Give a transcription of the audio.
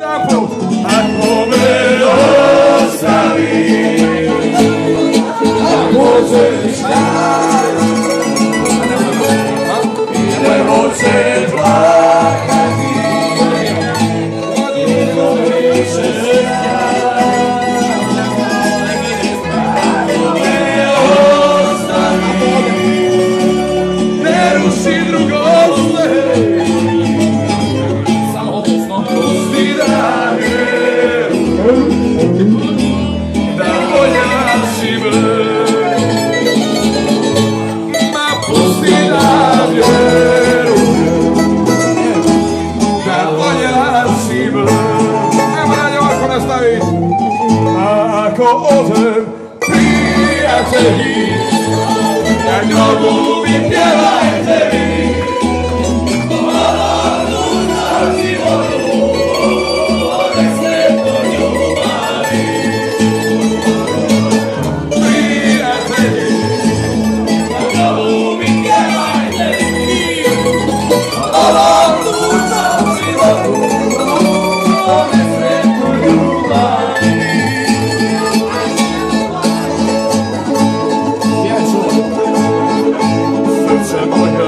Ako me ostavi, možeš dati i ne može plakati, niko više ako me ostavi, ne ruši drugove. Da voljaš ma pusti da vjerujem, da voljaš evo dalje ovako nastavi. Ako odem prijatelji, jak ljubim pjevajte mi. Srce moje